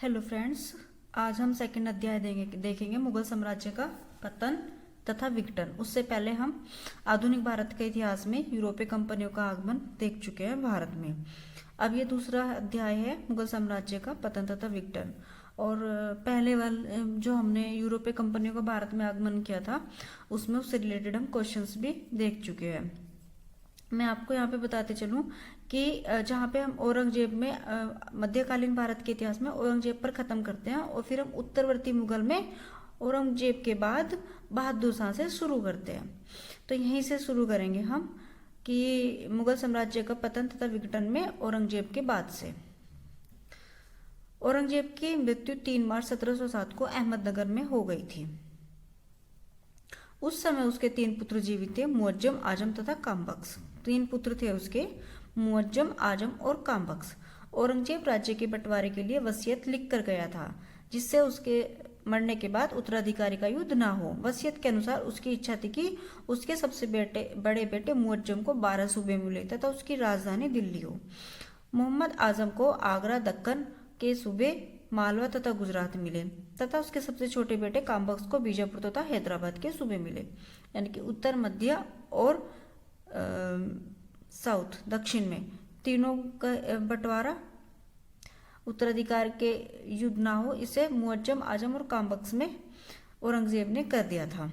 Hello friends, आज हम second अध्याय देखेंगे मुगल साम्राज्य का पतन तथा विघटन। उससे पहले हम आधुनिक भारत के इतिहास में यूरोपीय कंपनियों का आगमन देख चुके हैं भारत में। अब ये दूसरा अध्याय है मुगल साम्राज्य का पतन तथा विघटन। और पहले वाले जो हमने यूरोपीय कंपनियों का भारत में आगमन किया था उसमें उससे रिलेटेड हम क्वेश्चंस भी देख चुके हैं। मैं आपको यहाँ पे बताते चलूँ कि जहाँ पे हम औरंगजेब में मध्यकालीन भारत के इतिहास में औरंगजेब पर ख़त्म करते हैं और फिर हम उत्तरवर्ती मुगल में औरंगजेब के बाद बहादुर शाह से शुरू करते हैं। तो यहीं से शुरू करेंगे हम कि मुगल साम्राज्य का पतन तथा विघटन में औरंगजेब के बाद से। औरंगजेब की मृत्यु 3 मार्च 1707 को अहमदनगर में हो गई थी। उस समय उसके 3 पुत्र जीवित थे, मुअज्जम, आजम तथा कामबख्श। 3 पुत्र थे उसके, मुअज्जम, आजम और कामबख्श। औरंगजेब राज्य के बंटवारे के लिए वसीयत लिख कर गया था, जिससे उसके मरने के बाद उत्तराधिकारी का युद्ध ना हो। वसीयत के अनुसार उसकी इच्छा थी कि उसके सबसे बड़े बेटे मुअज्जम को 12 सूबे मिले तथा उसकी राजधानी दिल्ली हो। मोहम्मद आजम को आगरा, दक्कन के सूबे, मालवा तथा गुजरात मिले तथा उसके सबसे छोटे बेटे कामबख्श को बीजापुर तथा हैदराबाद के सूबे मिले, यानी कि उत्तर, मध्य और साउथ, दक्षिण में तीनों का बंटवारा उत्तराधिकार के युद्ध ना हो, इसे मुअज्जम, आजम और कामबख्श में औरंगजेब ने कर दिया था।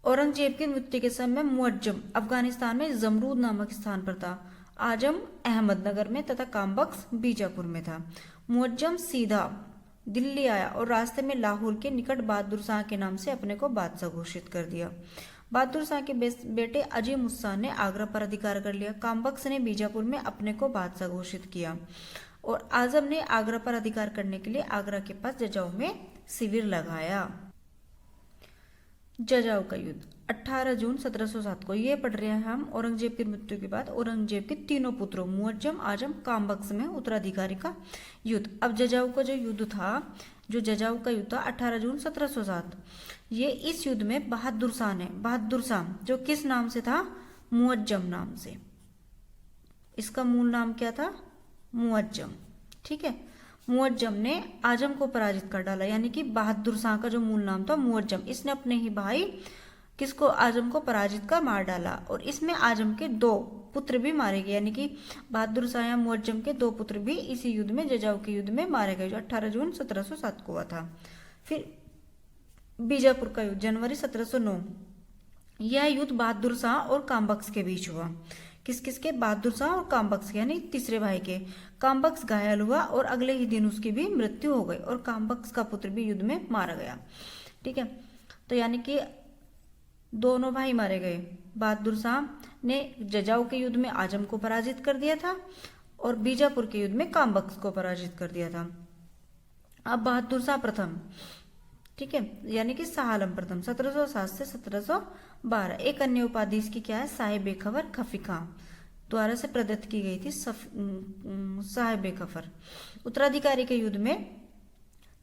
औरंगजेब की मृत्यु के समय मुअज्जम अफगानिस्तान में जमरूद नामक स्थान पर था, आजम अहमदनगर में तथा कामबख्श बीजापुर में था। मुअज्जम सीधा दिल्ली आया और रास्ते में लाहौर के निकट बहादुर शाह के नाम से अपने को बादशाह घोषित कर दिया। बहादुर शाह के बेटे अजीम उस शाह ने आगरा पर अधिकार कर लिया। कामबख्श ने बीजापुर में अपने को बादशाह घोषित किया और आजम ने आगरा पर अधिकार करने के लिए आगरा के पास जजाऊ में शिविर लगाया। जजाऊ का युद्ध 18 जून 1707 को, ये पढ़ रहे हैं हम। औरंगजेब की मृत्यु के बाद औरंगजेब के तीनों पुत्रों मुअज्जम, आजम, कामबख्श में उत्तराधिकारी का युद्ध। अब जजाऊ का जो युद्ध था, जो जजाऊ का युद्ध था 18 जून 1707, ये इस युद्ध में बहादुर शाह जो किस नाम से था? मुअज्जम नाम से। इसका मूल नाम क्या था? मुअज्जम। ठीक है, मुअज्जम ने आजम को पराजित कर डाला, यानी कि बहादुर शाह का जो मूल नाम था मुअज्जम, इसने अपने ही भाई किसको? आजम को पराजित कर मार डाला। और इसमें आजम के 2 पुत्र भी मारे गए, यानी कि बहादुर शाह या मुअज्जम के 2 पुत्र भी इसी युद्ध में, जजाऊ के युद्ध में मारे गए, जो 18 जून 1707 को हुआ था। फिर बीजापुर का युद्ध जनवरी 1709, यह युद्ध बहादुर शाह और कामबख्श के बीच हुआ। किस किस के? बहादुर शाह और कामबख्श के, यानी तीसरे भाई के। कामबख्श घायल हुआ और अगले ही दिन उसकी भी मृत्यु हो गई और कामबख्श का पुत्र भी युद्ध में मारा गया। ठीक है, तो यानी कि दोनों भाई मारे गए। बहादुर शाह ने जजाऊ के युद्ध में आजम को पराजित कर दिया था और बीजापुर के युद्ध में कामबख्श को पराजित कर दिया था। अब बहादुर शाह प्रथम, ठीक है, यानी कि शाह आलम प्रथम 1707 से 1712। एक अन्य उपाधि इसकी क्या है? साहिब खबर खफी खां द्वारा से प्रदत्त की गई थी। साहिब खबर। उत्तराधिकारी के युद्ध में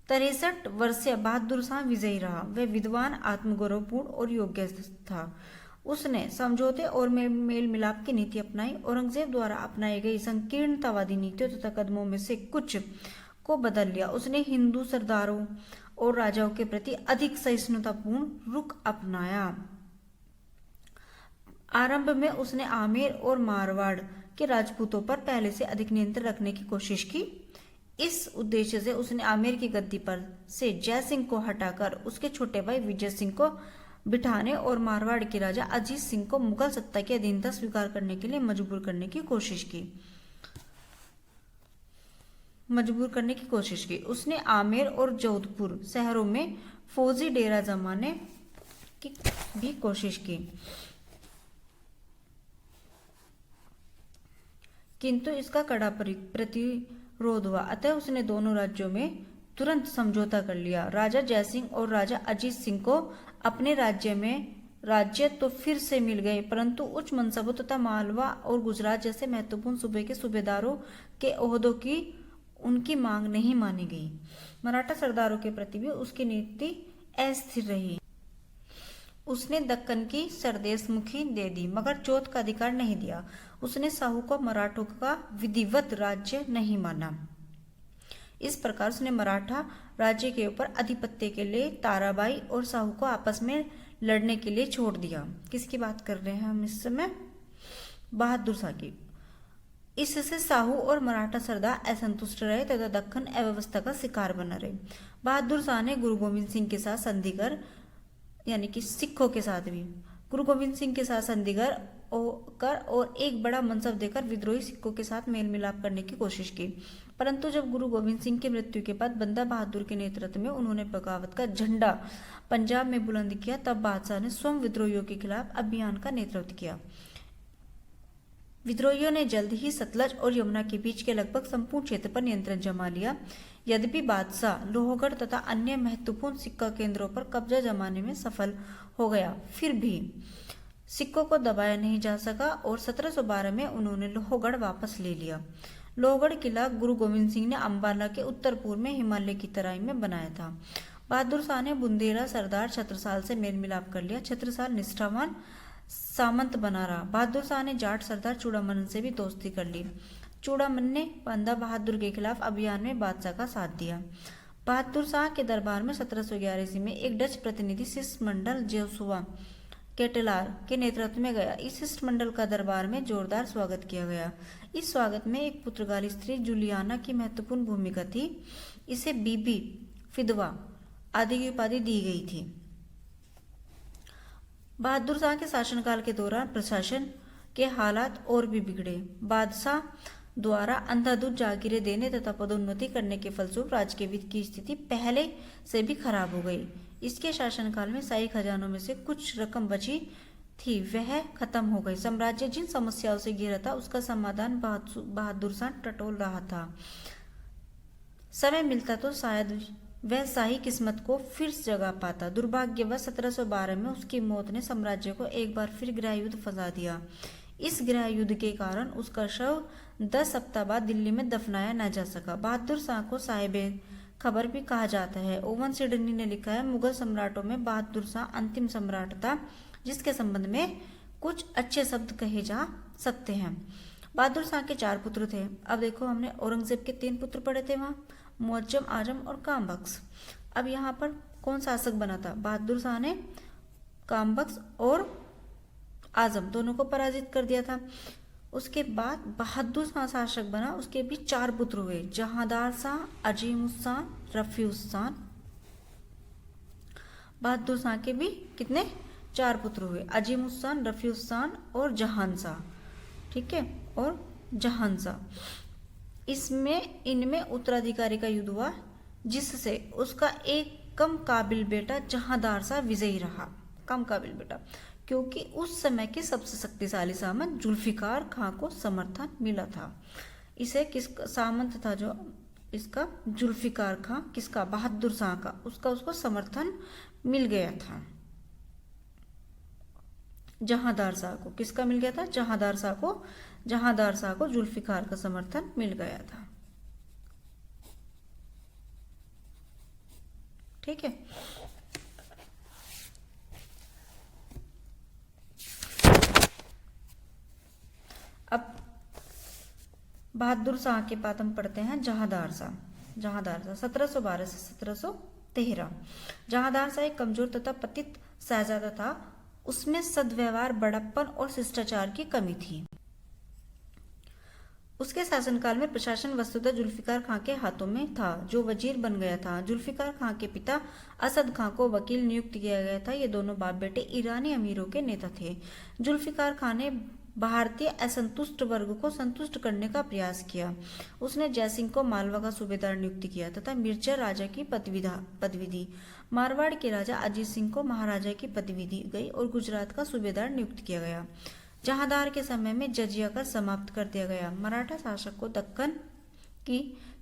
63 वर्षीय बहादुर शाह विजयी रहा। वह विद्वान, आत्मगौरवपूर्ण और योग्य था। उसने समझौते और मेल मिलाप की नीति अपनाई। औरंगजेब द्वारा अपनाई गई संकीर्णतावादी नीतियों तथा कदमों में से कुछ को बदल लिया। उसने हिंदू सरदारों और राजाओं के प्रति अधिक सहिष्णुतापूर्ण रुख अपनाया। आरंभ में उसने आमेर और मारवाड़ के राजपूतों पर पहले से अधिक नियंत्रण रखने की कोशिश की। इस उद्देश्य से उसने आमेर की गद्दी पर से जय सिंह को हटाकर उसके छोटे भाई विजय सिंह को बिठाने और मारवाड़ के राजा अजीत सिंह को मुगल सत्ता की अधीनता स्वीकार करने के लिए मजबूर करने की कोशिश की। उसने आमेर और जोधपुर शहरों में फौजी डेरा जमाने की भी कोशिश की, किंतु इसका कड़ा प्रतिरोध हुआ। अतः उसने दोनों राज्यों में तुरंत समझौता कर लिया। राजा जयसिंह और राजा अजीत सिंह को अपने राज्य तो फिर से मिल गए, परंतु उच्च मनसबों तथा मालवा और गुजरात जैसे महत्वपूर्ण सूबे के सूबेदारों के ओहदों की उनकी मांग नहीं मानी गई। मराठा सरदारों के प्रति भी उसकी नीति अस्थिर रही। उसने दक्कन की सरदेशमुखी दे दी, मगर चौथ का अधिकार नहीं दिया। उसने साहू को मराठों का विधिवत राज्य नहीं माना। इस प्रकार उसने मराठा राज्य के ऊपर आधिपत्य के लिए ताराबाई और साहू को आपस में लड़ने के लिए छोड़ दिया। किसकी बात कर रहे हैं हम इस समय? बहादुर शाह की। इससे साहू और मराठा सरदार असंतुष्ट रहे तथा दक्कन अव्यवस्था का शिकार बना रहे। बहादुर शाह ने गुरु गोविंद सिंह के साथ संधि कर, यानी कि सिखों के साथ भी गुरु गोविंद सिंह के साथ संधि कर और एक बड़ा मनसब देकर विद्रोही सिखों के साथ मेल मिलाप करने की कोशिश की। परंतु जब गुरु गोविंद सिंह की मृत्यु के बाद बंदा बहादुर के नेतृत्व में उन्होंने बगावत का झंडा पंजाब में बुलंद किया, तब बादशाह ने स्वयं विद्रोहियों के खिलाफ अभियान का नेतृत्व किया। विद्रोहियों ने जल्द ही सतलज और यमुना के बीच के लगभग संपूर्ण क्षेत्र पर नियंत्रण जमा लिया। यद्यपि बादशाह लोहगढ़ तथा अन्य महत्वपूर्ण सिक्का केंद्रों पर कब्जा जमाने में सफल हो गया, फिर भी सिक्कों को दबाया नहीं जा सका और 1712 में उन्होंने लोहगढ़ वापस ले लिया। लोहगढ़ किला गुरु गोविंद सिंह ने अंबाला के उत्तर पूर्व में हिमालय की तराई में बनाया था। बहादुर शाह ने बुंदेला सरदार छत्रसाल से मेल मिलाप कर लिया। छत्रसाल निष्ठावान सामंत बना रहा। बहादुर शाह ने जाट सरदार चूड़ामन से भी दोस्ती कर ली। चूड़ामन ने बंदा बहादुर के खिलाफ अभियान में बादशाह का साथ दिया। बहादुर शाह के दरबार में 1711 ईस्वी में एक डच प्रतिनिधि शिष्टमंडल जोसुआ केटेलार के नेतृत्व में गया। इस शिष्टमंडल का दरबार में जोरदार स्वागत किया गया। इस स्वागत में एक पुर्तगाली स्त्री जूलियाना की महत्वपूर्ण भूमिका थी। इसे बीबी फिदवा आदि की उपाधि दी गई थी। बहादुर शाह के शासनकाल के दौरान प्रशासन के हालात और भी बिगड़े। बादशाह द्वारा अंधाधुंध जागीरें देने तथा पदोन्नति करने के फलस्वरूप राज्य के वित्त की स्थिति पहले से भी खराब हो गई। इसके शासनकाल में शाही खजानों में से कुछ रकम बची थी, वह खत्म हो गई। साम्राज्य जिन समस्याओं से घिरा था उसका समाधान बहादुर शाह टटोल रहा था। समय मिलता तो शायद वह शाही किस्मत को फिर जगा पाता। दुर्भाग्यवश 1712 में उसकी मौत ने साम्राज्य को एक बार फिर गृह युद्ध फंसा दिया। इस गृह युद्ध के कारण उसका शव 10 सप्ताह बाद दिल्ली में दफनाया न जा सका। बहादुर शाह को साहिबे खबर भी कहा जाता है। ओवन सिडनी ने लिखा है, मुगल सम्राटों में बहादुर शाह अंतिम सम्राट था जिसके संबंध में कुछ अच्छे शब्द कहे जा सकते हैं। बहादुर शाह के 4 पुत्र थे। अब देखो, हमने औरंगजेब के 3 पुत्र पढ़े थे वहाँ, मुअज्जम, आजम और कामबख्श। अब यहाँ पर कौन शासक बना था? बहादुर शाह ने कामबख्श और आजम दोनों को पराजित कर दिया था। उसके बाद बहादुर शाह शासक बना। उसके भी 4 पुत्र हुए, जहांदार शाह, अजीमुस्सान, रफीउस्सान। बहादुर शाह के भी कितने? 4 पुत्र हुए, अजीमुस्सान, रफीउस्सान और जहानशाह। ठीक है, और जहानशाह। इनमें उत्तराधिकारी का युद्ध हुआ जिससे उसका एक कम काबिल बेटा जहांदार शाह विजयी रहा। कम काबिल बेटा, क्योंकि उस समय के सबसे शक्तिशाली सामंत जुल्फिकार खां को समर्थन मिला था। इसे किस सामंत था जो इसका? जुल्फिकार खां। किसका? बहादुर शाह का। उसको समर्थन मिल गया था। जहांदार शाह को किसका मिल गया था? जहांदार शाह को जुल्फिकार का समर्थन मिल गया था। ठीक है। अब बहादुर शाह के बाद हम पढ़ते हैं जहांदार शाह। 1712 से 1713। जहांदार शाह एक कमजोर तथा पतित शहजादा था। उसमें सद्व्यवहार, बड़प्पन और शिष्टाचार की कमी थी। उसके शासनकाल में प्रशासन वस्तुतः जुल्फिकार खां के हाथों में था, जो वजीर बन गया था। जुल्फिकार खां के पिता असद खां को वकील नियुक्त किया गया था। ये दोनों बाप बेटे ईरानी अमीरों के नेता थे। जुल्फिकार खां ने भारतीय असंतुष्ट वर्ग को संतुष्ट करने का प्रयास किया। उसने जयसिंह को मालवा का सूबेदार नियुक्त किया तथा मिर्जा राजा की पदवी दी। मारवाड़ के राजा अजीत सिंह को महाराजा की पदवी दी गई और गुजरात का सूबेदार नियुक्त किया गया। जहांदार के समय में जजिया कर समाप्त कर दिया गया। मराठा शासक को दक्कन की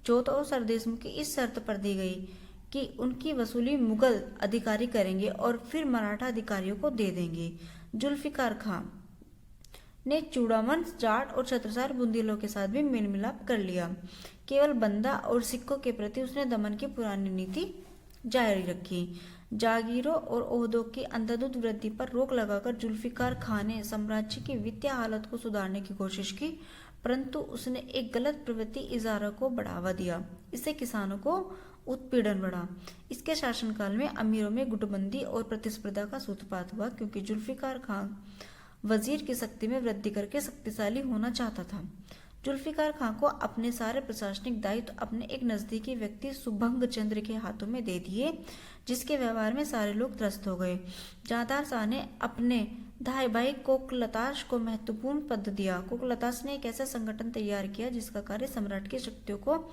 चौथ और सरदेशमुखी इस शर्त पर दी गई कि उनकी वसूली मुगल अधिकारी करेंगे और फिर मराठा अधिकारियों को दे देंगे। जुल्फिकार खां ने चूड़ामन, जाट और छत्रसाल बुंदेलों के साथ भी मेल मिलाप कर लिया। केवल बंदा और सिखों के प्रति उसने दमन की पुरानी नीति जारी रखी। जागीरों और ओहदों की अंधाधुंध वृद्धि पर रोक लगाकर जुल्फिकार खान ने साम्राज्य की वित्तीय हालत को सुधारने की कोशिश की, परंतु उसने एक गलत प्रवृत्ति इजारा को बढ़ावा दिया। इससे किसानों को उत्पीड़न बढ़ा। इसके शासनकाल में अमीरों में गुटबंदी और प्रतिस्पर्धा का सूत्रपात हुआ, क्योंकि जुल्फिकार खान वजीर की शक्ति में वृद्धि करके शक्तिशाली होना चाहता था। जुल्फिकार खान को अपने सारे प्रशासनिक दायित्व अपने एक नजदीकी व्यक्ति सुभंग चंद्र के हाथों में दे दिए, जिसके व्यवहार में सारे लोग त्रस्त हो गए। जहांदार शाह ने अपने धाई भाई कोकलताश को महत्वपूर्ण पद दिया। कोकलताश ने एक ऐसा संगठन तैयार किया जिसका कार्य सम्राट की शक्तियों को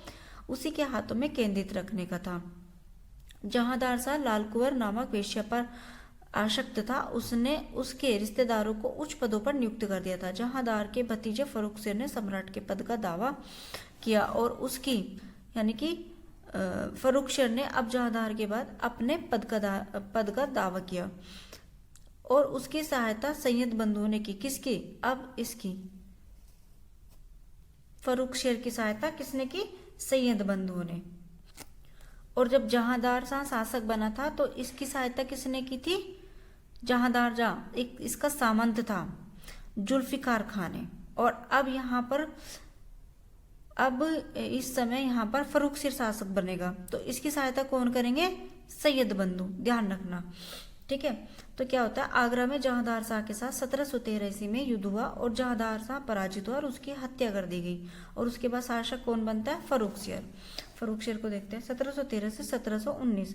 उसी के हाथों में केंद्रित रखने का था। जहांदार शाह लाल कुंवर नामक वेश्या पर आसक्त था। उसने उसके रिश्तेदारों को उच्च पदों पर नियुक्त कर दिया था। जहांदार के भतीजे फर्रुखसिर ने सम्राट के पद का दावा किया और उसकी यानी कि फर्रुखसिर ने अब जहांदार के बाद अपने पद का दावा किया और उसकी सहायता सैयद बंधुओं ने की। किसकी? अब इसकी फर्रुखसिर की सहायता किसने की? सैयद बंधुओं ने। और जब जहांदार शाह शासक बना था तो इसकी सहायता किसने की थी? जहांदार शाह एक इसका सामंत था जुल्फिकार खान ने। और अब इस समय यहाँ पर फर्रुखसिर शासक बनेगा, तो इसकी सहायता कौन करेंगे? सैयद बंधु। ध्यान रखना, ठीक है। तो क्या होता है, आगरा में जहांदार शाह के साथ 1713 ईस्वी में युद्ध हुआ और जहांदार शाह पराजित हुआ और उसकी हत्या कर दी गई। और उसके बाद शासक कौन बनता है? फर्रुखसिर। फर्रुखसिर को देखते हैं 1713 से 1719।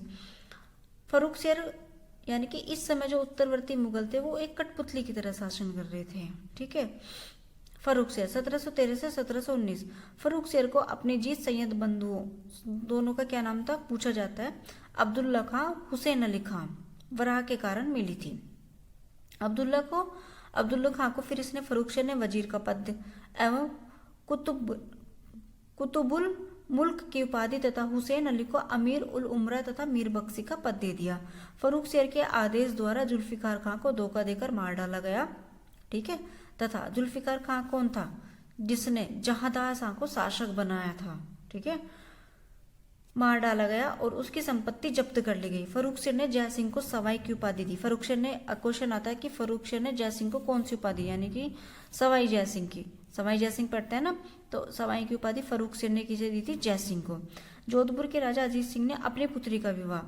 फर्रुखसिर यानी कि इस समय जो उत्तरवर्ती मुगल थे वो एक कठपुतली की तरह शासन कर रहे थे, ठीक है। फर्रुखसिर 1713 से 1719। फर्रुखसिर को अपनी जीत सैयद बंधुओं दोनों का क्या नाम था पूछा जाता है। अब्दुल्ला खां, हुसैन अली खां वराह के कारण मिली थी। अब्दुल्ला खां को फिर इसने फर्रुखसिर ने वजीर का पद एवं कुतुबुल मुल्क की उपाधि तथा हुसैन अली को अमीर उल उमरा तथा मीर बख्शी का पद दे दिया। फर्रुखसिर के आदेश द्वारा जुल्फिकार खां को धोखा देकर मार डाला गया, ठीक है। तथा जुल्फिकार खां कौन था? जिसने जहांदार शाह को शासक बनाया था, ठीक है। मार डाला गया और उसकी संपत्ति जब्त कर ली गई। फर्रुखसिर ने जय सिंह को सवाई की उपाधि दी। फर्रुखसिर ने क्वेश्चन आता है कि फर्रुखसिर ने जय सिंह को कौन सी उपाधि, यानी कि सवाई जय सिंह की। सवाई जय सिंह पढ़ते हैं ना, तो सवाई की उपाधि फर्रुखसिर ने किसे दी थी? जय सिंह को। जोधपुर के राजा अजीत सिंह ने अपनी पुत्री का विवाह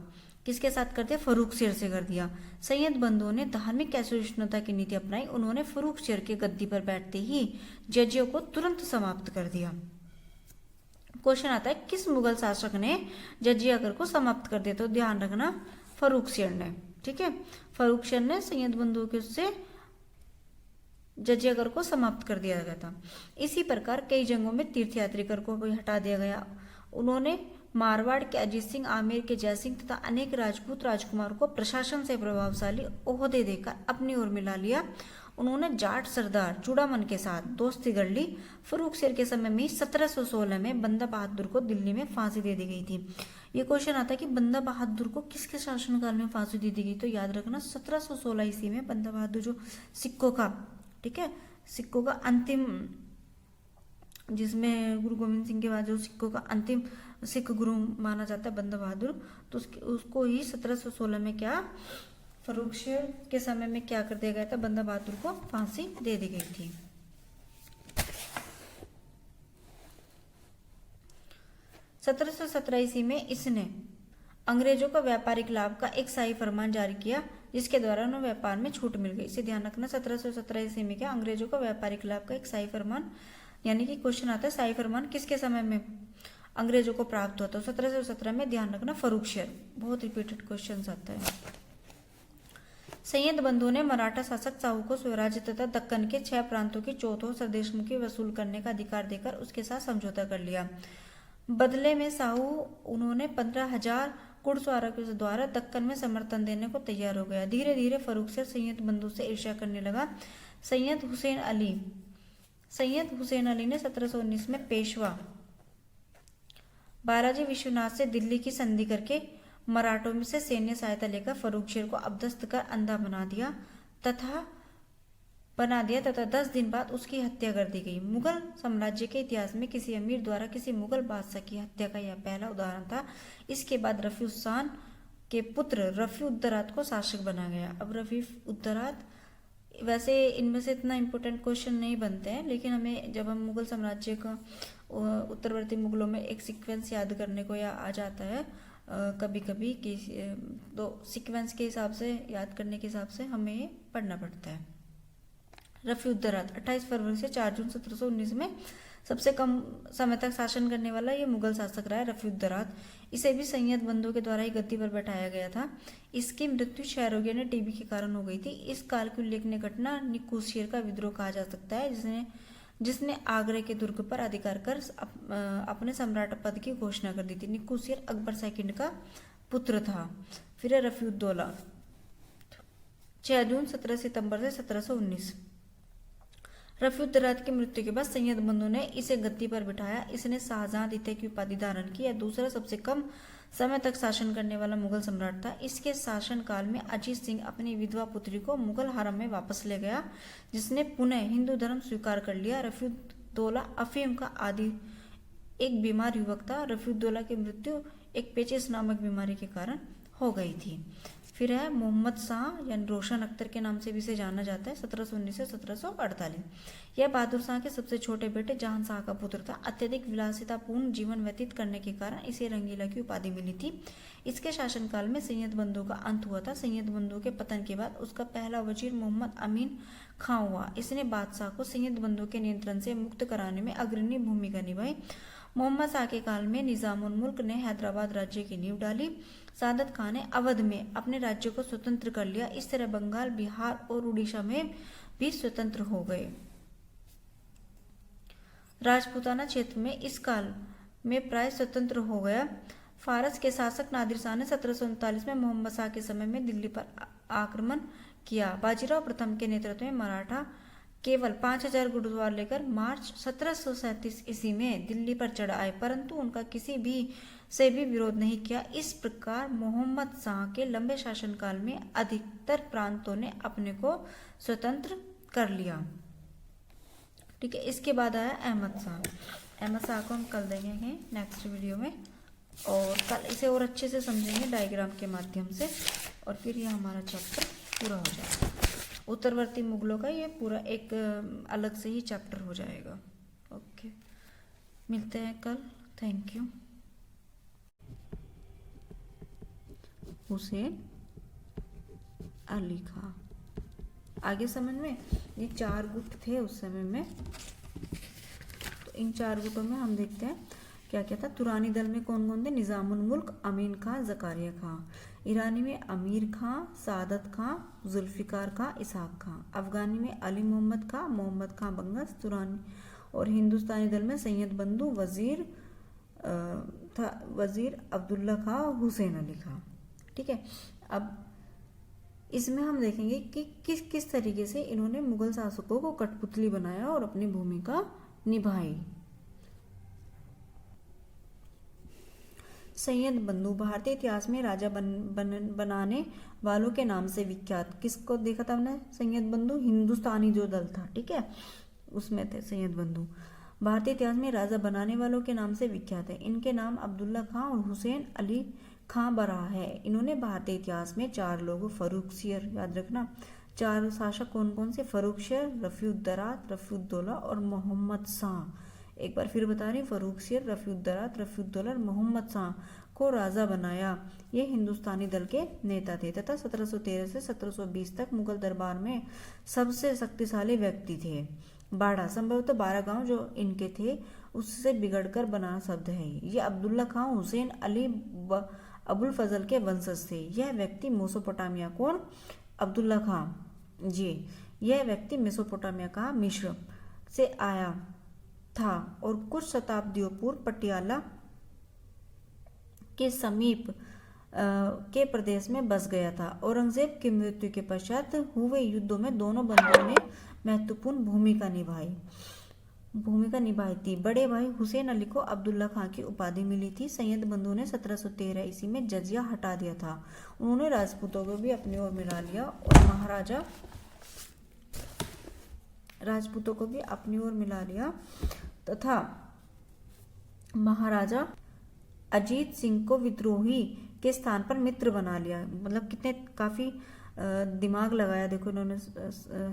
किसके साथ कर दिया? फर्रुखसिर से कर दिया। सैयद बंधुओं ने धार्मिक असहिष्णुता की नीति अपनाई। उन्होंने फर्रुखसिर के गद्दी पर बैठते ही जजियों को तुरंत समाप्त कर दिया। क्वेश्चन आता है किस मुगल शासक ने जजिया कर को समाप्त कर दिया? तो ध्यान रखना, फर्रुखसिर ने, ठीक है। फर्रुखसिर ने सैयद बंधुओं के उससे जजिया कर को समाप्त कर दिया गया था। इसी प्रकार कई जंगों में तीर्थयात्री कर को भी हटा दिया गया। उन्होंने मारवाड़ के अजीत सिंह, आमेर के जय सिंह तथा अनेक राजपूत राजकुमारों को प्रशासन से प्रभावशाली ओहदे देकर अपनी ओर मिला लिया। उन्होंने जाट सरदार चूड़ामन के साथ दोस्ती कर ली। फर्रुखसिर के समय में 1716 में बंदा बहादुर को दिल्ली में फांसी दे दी गई थी। ये क्वेश्चन आता है कि बंदा बहादुर को किसके शासनकाल में फांसी दे दी गई? तो याद रखना 1716 ईस्वी में बंदा बहादुर जो सिक्कों का, ठीक है, सिक्कों का अंतिम, जिसमें गुरु गोविंद सिंह के बाद जो सिक्कों का अंतिम सिख गुरु माना जाता है बंदा बहादुर, तो उसको ही 1716 में क्या फर्रुखसिर के समय में क्या कर दिया गया था? बंदा बहादुर को फांसी दे दी गई थी। 1717 ईस्वी में इसने अंग्रेजों का व्यापारिक लाभ का एक शाही फरमान जारी किया, जिसके द्वारा उन्हें व्यापार में छूट मिल गई। इसे ध्यान रखना, 1717 ईस्वी में क्या अंग्रेजों का व्यापारिक लाभ का एक शाही फरमान, यानी कि क्वेश्चन आता है शाही फरमान किसके समय में अंग्रेजों को प्राप्त हुआ? तो 1717 में। ध्यान रखना फर्रुखसिर, बहुत रिपीटेड क्वेश्चन आता है। सैयद बंधुओं ने मराठा शासक साहू को स्वराज्य तथा दक्कन के 6 प्रांतों की चौथों सरदेशमुखी वसूल करने का अधिकार देकर उसके साथ समझौता कर लिया। बदले में साहू उन्होंने 15,000 घुड़सवारों के द्वारा दक्कन में समर्थन देने को तैयार हो गया। धीरे धीरे फर्रुखसिर सैयद बंधु से ईर्ष्या करने लगा। सैयद हुसैन अली ने 1719 में पेशवा बालाजी विश्वनाथ से दिल्ली की संधि करके मराठों में से सैन्य सहायता लेकर फर्रुखसिर को अपदस्थ कर अंधा बना दिया तथा 10 दिन बाद उसकी हत्या कर दी गई। मुगल साम्राज्य के इतिहास में किसी अमीर द्वारा किसी मुगल बादशाह की हत्या का यह पहला उदाहरण था। इसके बाद रफीउस खान के पुत्र रफी उद्दरात को शासक बना गया। अब रफी उद्दरात, वैसे इनमें से इतना इम्पोर्टेंट क्वेश्चन नहीं बनते हैं, लेकिन हमें जब हम मुगल साम्राज्य का उत्तरवर्ती मुगलों में एक सीक्वेंस याद करने को या आ जाता है कभी कभी कि तो सीक्वेंस के हिसाब से याद करने के हिसाब से हमें ये पढ़ना पड़ता है। रफी उद्दरात 28 फरवरी से 4 जून 1719 में सबसे कम समय तक शासन करने वाला ये मुगल शासक रहा है रफी उद्दरात। इसे भी सैयद बंदों के द्वारा ही गद्दी पर बैठाया गया था। इसकी मृत्यु क्षयरोगियों ने टीबी के कारण हो गई थी। इस काल की उल्लेखनीय घटना निकुशेर का विद्रोह कहा जा सकता है, जिसने आगरे के दुर्ग पर अधिकार कर अपने सम्राट पद की घोषणा कर दी थी। निकुशेर अकबर सेकंड का पुत्र था। फिर रफी उद्दौला 6 जून 17 सितंबर से 1719। रफी उद्दरात की मृत्यु के बाद सैयद बंधु ने इसे गद्दी पर बिठाया। इसने शाहजहां द्वितीय की उपाधि धारण की। यह दूसरा सबसे कम समय तक शासन करने वाला मुगल सम्राट था। इसके शासन काल में अजीत सिंह अपनी विधवा पुत्री को मुगल हरम में वापस ले गया, जिसने पुनः हिंदू धर्म स्वीकार कर लिया। रफी उद्दौला अफीम का आदि एक बीमार युवक था। रफी उद्दौला की मृत्यु एक पेचिश नामक बीमारी के कारण हो गई थी। फिर है मोहम्मद शाह यानी रोशन अख्तर के नाम से भी इसे जाना जाता है, 1719 से 1748। यह बहादुर शाह के सबसे छोटे बेटे जहां शाह का पुत्र था। अत्यधिक विलासितापूर्ण जीवन व्यतीत करने के कारण इसे रंगीला की उपाधि मिली थी। इसके शासनकाल में सैयद बंधु का अंत हुआ था। सैयद बंधु के पतन के बाद उसका पहला वजीर मोहम्मद अमीन खां हुआ। इसने बादशाह को सैयद बंधु के नियंत्रण से मुक्त कराने में अग्रणी भूमिका निभाई। मोहम्मद शाह के काल में निजामुल मुल्क ने हैदराबाद राज्य की नींव डाली। सादत खान ने अवध में अपने राज्य को स्वतंत्र कर लिया। इस तरह बंगाल, बिहार और उड़ीसा में भी स्वतंत्र हो गए। राजपूताना क्षेत्र में इस काल में प्राय स्वतंत्र हो गया। फारस के शासक नादिर शाह ने 1739 में मोहम्मद शाह के समय में दिल्ली पर आक्रमण किया। बाजीराव प्रथम के नेतृत्व में मराठा केवल 5000 घुड़सवार लेकर मार्च 1737 ईस्वी में दिल्ली पर चढ़ आए, परंतु उनका किसी भी से भी विरोध नहीं किया। इस प्रकार मोहम्मद शाह के लंबे शासनकाल में अधिकतर प्रांतों ने अपने को स्वतंत्र कर लिया। ठीक है, इसके बाद आया अहमद शाह। अहमद शाह को हम कल देखेंगे नेक्स्ट वीडियो में, और कल इसे और अच्छे से समझेंगे डायग्राम के माध्यम से, और फिर ये हमारा चैप्टर पूरा हो जाएगा। उत्तरवर्ती मुगलों का ये पूरा एक अलग से ही चैप्टर हो जाएगा। ओके, मिलते हैं कल। Thank you. हुसैन अली खां, आगे समझ में, ये 4 गुट थे उस समय में। तो इन 4 गुटों में हम देखते हैं क्या क्या था। तुरानी दल में कौन कौन थे? निजामुल मुल्क, अमीन खां, जकारिया खां। ईरानी में अमीर खां, सादत खां, जुल्फिकार खां, इसहाक खां। अफगानी में अली मोहम्मद खां, मोहम्मद खां बंगस। तुरानी और हिंदुस्तानी दल में सैयद बंधु, वजीर अब्दुल्ला खां, हुसैन अली खां। ठीक है, अब इसमें हम देखेंगे कि किस किस तरीके से इन्होंने मुगल शासकों को कठपुतली बनाया और अपनी भूमिका निभाई। सैयद बंधु भारतीय इतिहास में राजा बनाने वालों के नाम से विख्यात। किसको देखा था हमने? सैयद बंधु, हिंदुस्तानी जो दल था, ठीक है, उसमें थे सैयद बंधु। भारतीय इतिहास में राजा बनाने वालों के नाम से विख्यात है। इनके नाम अब्दुल्ला खां और हुसैन अली खां बरहा है। इन्होंने भारतीय इतिहास में 4 लोगों, फर्रुखसियर, याद रखना, 4 शासक कौन कौन से? फर्रुखसियर, रफी उद्दरात, रफी उद्दौला और मोहम्मद शाह। एक बार फिर बता रही, फर्रुखसियर, रफी उद्दरात, रफी उद्दौला और मोहम्मद शाह को राजा बनाया। ये हिंदुस्तानी दल के नेता थे तथा 1713 से 1720 तक मुगल दरबार में सबसे शक्तिशाली व्यक्ति थे। बाड़ा, संभवतः 12 गांव जो इनके थे उससे बिगड़कर बना शब्द है। ये अब्दुल्ला खां हुसैन अली अबुल फजल के वंशज थे। यह व्यक्ति मेसोपोटामिया, कौन? अब्दुल्ला खां जी, यह व्यक्ति मेसोपोटामिया का मिस्र से आया था और कुछ शताब्दियों पूर्व पटियाला के समीप के प्रदेश में बस गया था। औरंगजेब की मृत्यु के पश्चात हुए युद्धों में दोनों बंधुओं ने महत्वपूर्ण भूमिका निभाई थी। बड़े भाई हुसैन अली को अब्दुल्ला खां की उपाधि मिली थी। सैयद बंधु ने 1713 ईस्वी में जजिया हटा दिया था। उन्होंने राजपूतों को भी अपनी ओर मिला लिया और राजपूतों को भी अपनी ओर मिला लिया तथा महाराजा अजीत सिंह को विद्रोही के स्थान पर मित्र बना लिया। मतलब कितने काफी दिमाग लगाया देखो इन्होंने,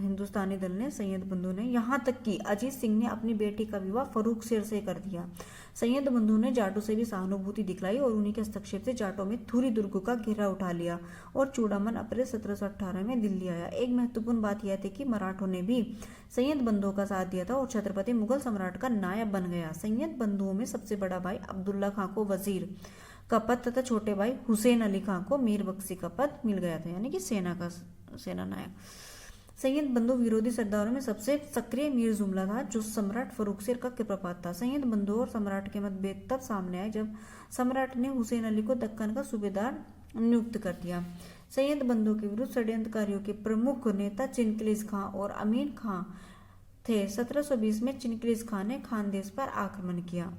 हिंदुस्तानी दल ने, सैयद बंधु ने। यहाँ तक कि अजीत सिंह ने अपनी बेटी का विवाह फर्रुख शेर से कर दिया। सैयद बंधु ने जाटों से भी सहानुभूति दिखलाई और उन्हीं के हस्तक्षेप से जाटों में थुरी दुर्ग का घेरा उठा लिया और चूड़ामन अप्रैल 1718 में दिल्ली आया। एक महत्वपूर्ण बात यह थी कि मराठों ने भी सैयद बंधुओं का साथ दिया था और छत्रपति मुगल सम्राट का नायब बन गया। सैयद बंधुओं में सबसे बड़ा भाई अब्दुल्ला खां को वजीर का पद तथा छोटे भाई हुसैन अली खां को मीर बख्शी का पद मिल गया था, यानी कि सेना नायक। सैयद बंधु विरोधी सरदारों में सबसे सक्रिय मीर जुमला था, जो सम्राट फर्रुख शेर का कृपापात्र था। सैयद बंधु और सम्राट के मतभेद तब सामने आए जब सम्राट ने हुसैन अली को दक्कन का सूबेदार नियुक्त कर दिया। सैयद बंधु के विरुद्ध षड्यंत्रकारियों के प्रमुख नेता चिनकलीस खां और अमीन खां थे। 1720 में चिनकलीस खां ने खानदेश पर आक्रमण किया।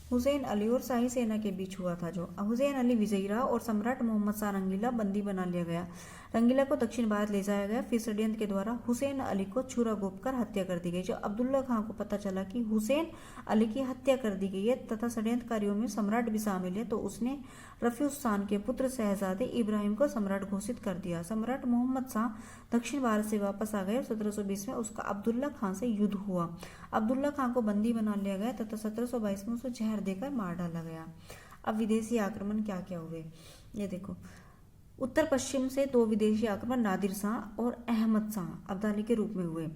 हुसैन अली और शाही सेना के बीच हुआ था। जो हुसैन अली विजयी रहा और सम्राट मोहम्मद शाह रंगीला बंदी बना लिया गया। रंगीला को दक्षिण भारत ले जाया गया। फिर षड्यंत्र के द्वारा हुसैन अली को छुरा घोंप कर हत्या कर दी गई। जब अब्दुल्ला खां को पता चला कि हुसैन अली की हत्या कर दी गई है तथा षड्यंत्रकारियों में सम्राट भी शामिल है, तो उसने रफीउस्तान के पुत्र शहजादे इब्राहिम को सम्राट घोषित कर दिया। सम्राट मोहम्मद शाह दक्षिण भारत से वापस आ गए और 1720 में उसका अब्दुल्ला खां से युद्ध हुआ। अब्दुल्ला खां को बंदी बना लिया गया तथा 1722 में उसे जहर देकर मार डाला गया। अब विदेशी आक्रमण क्या क्या हुए ये देखो। उत्तर पश्चिम से 2 विदेशी आक्रमण नादिर शाह और अहमद शाह अब्दाली के रूप में हुए।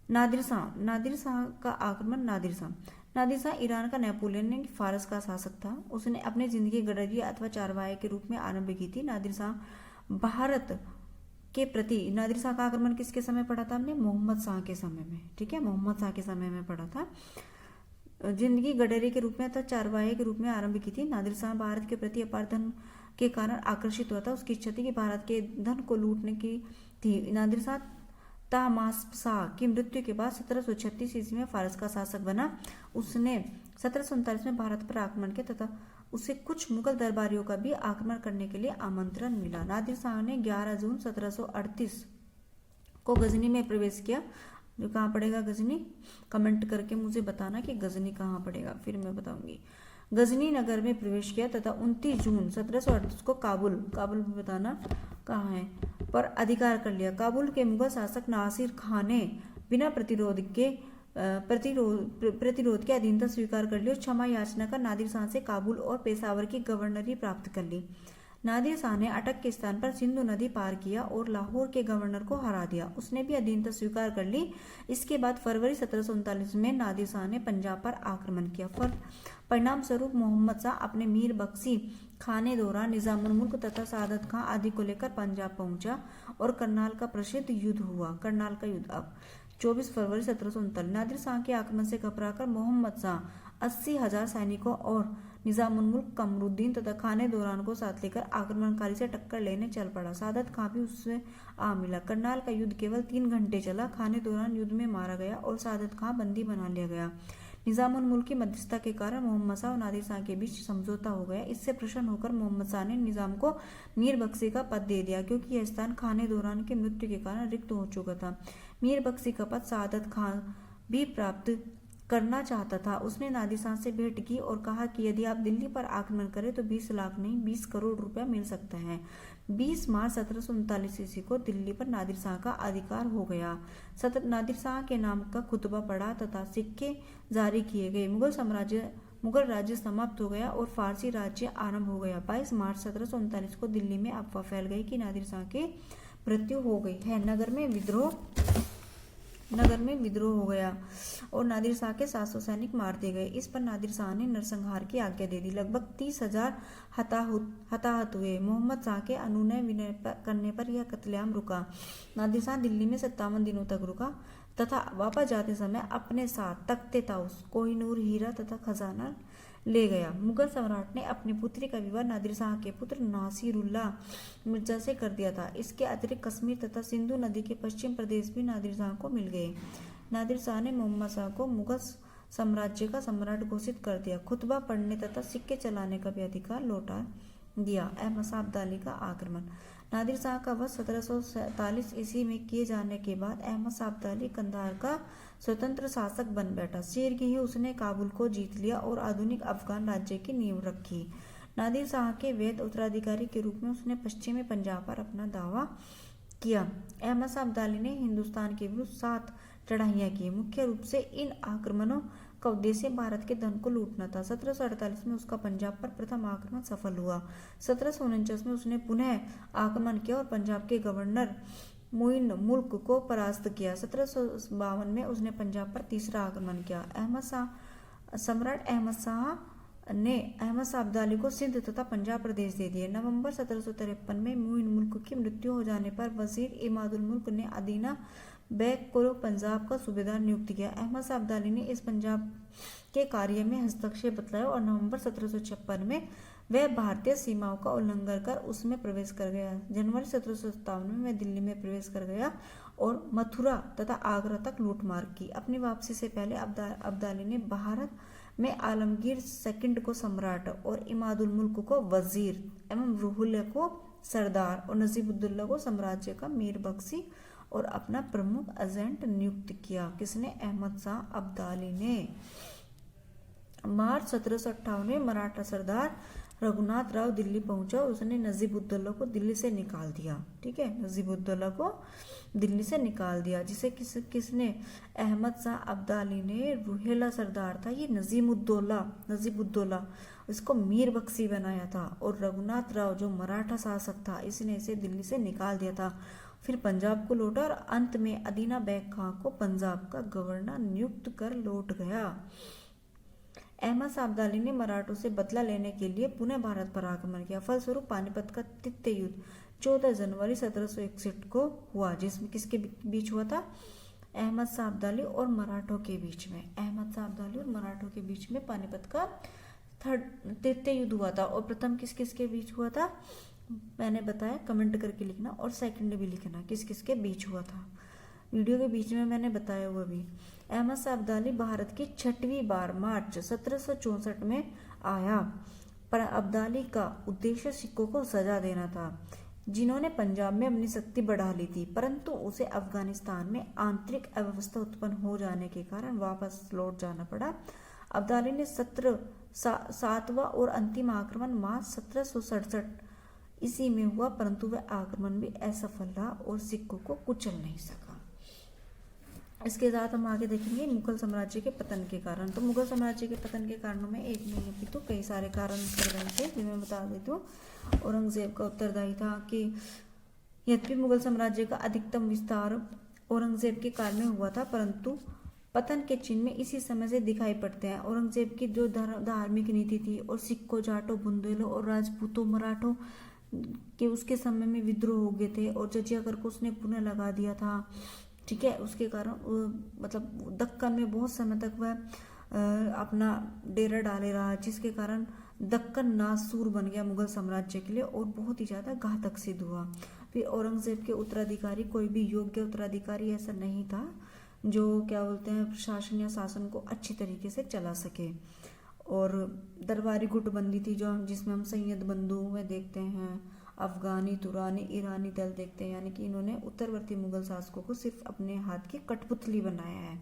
नादिर शाह का आक्रमण। नादिर शाह ईरान का नेपोलियन ने फारस का शासक था। उसने अपनी जिंदगी गडरिया अथवा चारवाहे के रूप में आरंभ की थी। नादिर शाह का आक्रमण किसके समय पड़ा था हमने? मोहम्मद शाह के समय में, ठीक है, मोहम्मद शाह के समय में पड़ा था। जिंदगी गडरे के रूप में अथवा चारवाहे के रूप में आरंभ की थी। नादिर शाह भारत के प्रति अपार धन के कारण आकर्षित हुआ था। उसकी इच्छा थी कि भारत के धन को लूटने की थी। नादिर शाह ताहमास्प की मृत्यु के बाद 1736 ईस्वी में फारस का शासक बना। उसने 1739 में भारत पर आक्रमण किया तथा उसे कुछ मुगल दरबारियों का भी आक्रमण करने के लिए आमंत्रण मिला। नादिर शाह ने 11 जून 1738 को गजनी में प्रवेश किया। जो कहाँ पड़ेगा गजनी? कमेंट करके मुझे बताना कि गजनी कहाँ पड़ेगा, फिर मैं बताऊंगी। गजनी नगर में प्रवेश किया तथा 29 जून 1738 को काबुल भी बताना कहाँ है, पर अधिकार कर लिया। काबुल के मुगल शासक नासिर खां ने बिना प्रतिरोध के अधीनता स्वीकार कर ली और क्षमा याचना कर नादिर शाह से काबुल और पेशावर की गवर्नरी प्राप्त कर ली। नादिर शाह ने अटक के स्थान पर सिंधु नदी पार किया और लाहौर के गवर्नर को हरा दिया। उसने भी अधीनता स्वीकार कर ली। इसके बाद फरवरी 1739 में नादिर शाह ने पंजाब पर आक्रमण किया। परिणाम स्वरूप मोहम्मद शाह अपने मीर बख्शी खाने दौरान निजामुल मुल्क तथा सादत खां आदि को लेकर पंजाब पहुंचा और करनाल का प्रसिद्ध युद्ध हुआ। करनाल का युद्ध। अब 24 फरवरी 1739 नादिर शाह के आक्रमण से घबराकर मोहम्मद शाह 80,000 सैनिकों और निजामुल मुल्क कमरुद्दीन तथा खाने दौरान को साथ लेकर आक्रमणकारी से टक्कर लेने चल पड़ा। सादत खां भी उससे आ मिला। करनाल का युद्ध केवल 3 घंटे चला। खाने दौरान युद्ध में मारा गया और सादत खां बंदी बना लिया गया। निजामुल मुल्क की मध्यस्थता के कारण मोहम्मद शाह और नादिर शाह के बीच समझौता हो गया। इससे प्रसन्न होकर मोहम्मद शाह ने निजाम को मीर बख्शी का पद दे दिया, क्योंकि यह स्थान खाने दौरान की मृत्यु के कारण रिक्त हो चुका था। मीर बख्शी का पद सादत खां भी प्राप्त करना चाहता था। उसने नादिर शाह से भेंट की और कहा कि यदि आप दिल्ली पर आक्रमण करें तो 20 लाख नहीं 20 करोड़ रुपया मिल सकता है। 20 मार्च 1739 ईस्वी को दिल्ली पर नादिर शाह का अधिकार हो गया। नादिर शाह के नाम का खुतबा पढ़ा तथा सिक्के जारी किए गए। मुगल राज्य समाप्त हो गया और फारसी राज्य आरंभ हो गया। 22 मार्च 1739 को दिल्ली में अफवाह फैल गई कि नादिर शाह की मृत्यु हो गई है। नगर में विद्रोह हो गया और नादिर शाह के 700 सैनिक मार दिए गए। इस पर नादिर शाह ने नरसंहार की आज्ञा दे दी। लगभग 30,000 हताहत हुए। मोहम्मद शाह के अनुनय विनय करने पर यह कत्लेआम रुका। नादिर शाह दिल्ली में 57 दिनों तक रुका तथा वापस जाते समय अपने साथ तख्ते ताउस, कोहिनूर, हीरा तथा खजाना ले गया। मुगल सम्राट ने अपनी पुत्री का विवाह नादिर शाह के पुत्र नासिरुल्लाह मिर्जा से कर दिया था। इसके अतिरिक्त कश्मीर तथा सिंधु नदी के पश्चिम प्रदेश भी नादिर शाह को मिल गए। नादिर शाह ने मोहम्मद शाह को मुगल साम्राज्य का सम्राट घोषित कर दिया। खुतबा पढ़ने तथा सिक्के चलाने का भी अधिकार लौटा दिया। अहमद शाह अब्दाली का आक्रमण। नादिर शाह का वध 1747 ईस्वी में किए जाने के बाद अहमद शाह अब्दाली कंधार का स्वतंत्र शासक बन बैठा। शीघ्र ही उसने काबुल को जीत लिया और आधुनिक अफगान राज्य की नींव रखी। नादिर शाह के वैध उत्तराधिकारी के रूप में उसने पश्चिमी पंजाब पर अपना दावा किया। अहमद शाह अब्दाली ने हिंदुस्तान के विरुद्ध 7 चढ़ाइयाँ की। मुख्य रूप से इन आक्रमणों का उद्देश्य भारत के धन को लूटना था। 1748 में उसका पंजाब पर प्रथम आक्रमण सफल हुआ। 1749 में उसने पुनः आक्रमण किया और पंजाब के गवर्नर मोइन मुल्क को परास्त किया। 1752 में उसने पंजाब पर तीसरा आक्रमण किया। सम्राट अहमद शाह ने अहमद शाह अब्दाली को सिंध तथा पंजाब प्रदेश दे दिए। नवंबर 1753 में मोइन मुल्क की मृत्यु हो जाने पर वजीर इमादुल मुल्क ने अदीना बेग को पंजाब का सूबेदार नियुक्त किया। अहमद शाह अब्दाली ने इस पंजाब के कार्य में हस्तक्षेप बतलाया और नवंबर 1756 में वह भारतीय सीमाओं का उल्लंघन कर उसमें प्रवेश कर गया। जनवरी 1757 में वह दिल्ली में प्रवेश कर गया और मथुरा तथा आगरा तक लूटमार की। अपनी वापसी से पहले अब्दाली ने भारत में आलमगीर II को सम्राट और इमादुल मुल्क को वजीर एवं रुहुल्ला को सरदार और नजीबुद्दौला को साम्राज्य का मीर बख्शी और अपना प्रमुख एजेंट नियुक्त किया। किसने? अहमद शाह अब्दाली ने। मार्च 1758 में मराठा सरदार रघुनाथ राव दिल्ली पहुंचा और उसने नजीबुद्दौला को दिल्ली से निकाल दिया। ठीक है, नजीबुद्दौला को दिल्ली से निकाल दिया, जिसे किसने? अहमद शाह अब्दाली ने। रुहेला सरदार था ये नजीबुद्दौला इसको मीर बख्शी बनाया था और रघुनाथ राव जो मराठा शासक था इसने इसे दिल्ली से निकाल दिया था। फिर पंजाब को लौटा और अंत में अदीना बेग खां को पंजाब का गवर्नर नियुक्त कर लौट गया। अहमद शाह अब्दाली ने मराठों से बदला लेने के लिए पुनः भारत पर आक्रमण किया। फलस्वरूप पानीपत का तृतीय युद्ध 14 जनवरी 1761 को हुआ, जिसमें किसके बीच हुआ था? अहमद शाह अब्दाली और मराठों के बीच में। अहमद शाह अब्दाली और मराठों के बीच में पानीपत का तृतीय युद्ध हुआ था। और प्रथम किस किस के बीच हुआ था मैंने बताया, कमेंट करके लिखना, और सेकंड भी लिखना किस किस के बीच हुआ था। वीडियो के बीच में मैंने बताया हुआ भी। अहमद शाह अब्दाली भारत की 6वीं बार मार्च 1764 में आया। पर अब्दाली का उद्देश्य सिखों को सजा देना था जिन्होंने पंजाब में अपनी शक्ति बढ़ा ली थी, परंतु उसे अफगानिस्तान में आंतरिक अव्यवस्था उत्पन्न हो जाने के कारण वापस लौट जाना पड़ा। अब्दाली ने 7वां और अंतिम आक्रमण मार्च 1767 ईस्वी में हुआ, परंतु वह आक्रमण भी असफल रहा और सिखों को कुचल नहीं सका। इसके साथ हम आगे देखेंगे मुगल साम्राज्य के पतन के कारण। तो मुगल साम्राज्य के पतन के कारणों में एक नहीं है तो कई सारे कारण चल रहे थे, जो मैं बता देती हूँ। औरंगजेब का उत्तरदायी था कि यद्यपि मुगल साम्राज्य का अधिकतम विस्तार औरंगजेब के काल में हुआ था, परंतु पतन के चिन्ह में इसी समय से दिखाई पड़ते हैं। औरंगजेब की जो धार्मिक नीति थी और सिखों, जाटों, बुंदेलों और राजपूतों, मराठों के उसके समय में विद्रोह हो गए थे और जजिया कर को उसने पुनः लगा दिया था। ठीक है, उसके कारण मतलब दक्कन में बहुत समय तक वह अपना डेरा डाले रहा, जिसके कारण दक्कन नासूर बन गया मुगल साम्राज्य के लिए और बहुत ही ज़्यादा घातक सिद्ध हुआ। फिर औरंगजेब के उत्तराधिकारी कोई भी योग्य उत्तराधिकारी ऐसा नहीं था जो क्या बोलते हैं प्रशासन या शासन को अच्छी तरीके से चला सके। और दरबारी गुटबंदी थी जो जिसमें हम सैयद बंधु में देखते हैं, अफगानी, तुरानी, ईरानी दल देखते हैं, यानी कि इन्होंने उत्तरवर्ती मुगल शासकों को सिर्फ अपने हाथ की कठपुतली बनाया है।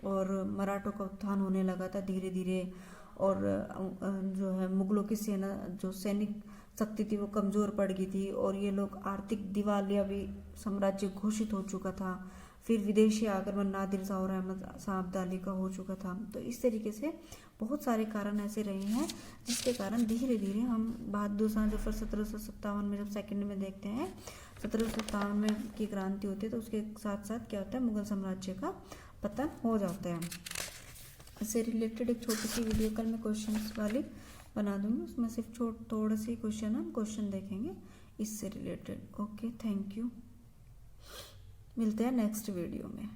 और मराठों का उत्थान होने लगा था धीरे धीरे, और जो है मुगलों की सेना जो सैनिक शक्ति थी वो कमज़ोर पड़ गई थी और ये लोग आर्थिक दिवालिया भी साम्राज्य घोषित हो चुका था। फिर विदेशी आक्रमण नादिर शाह और अहमद शाह अब्दाली का हो चुका था। तो इस तरीके से बहुत सारे कारण ऐसे रहे हैं जिसके कारण धीरे धीरे हम बहादुर शाह जफर 1757 में जब सेकंड में देखते हैं 1757 में की क्रांति होती है, तो उसके साथ साथ क्या होता है मुगल साम्राज्य का पतन हो जाता है। इससे रिलेटेड एक छोटी सी वीडियो कल मैं क्वेश्चन वाली बना दूंगी, उसमें सिर्फ थोड़े से क्वेश्चन देखेंगे इससे रिलेटेड। ओके, थैंक यू, मिलते हैं नेक्स्ट वीडियो में।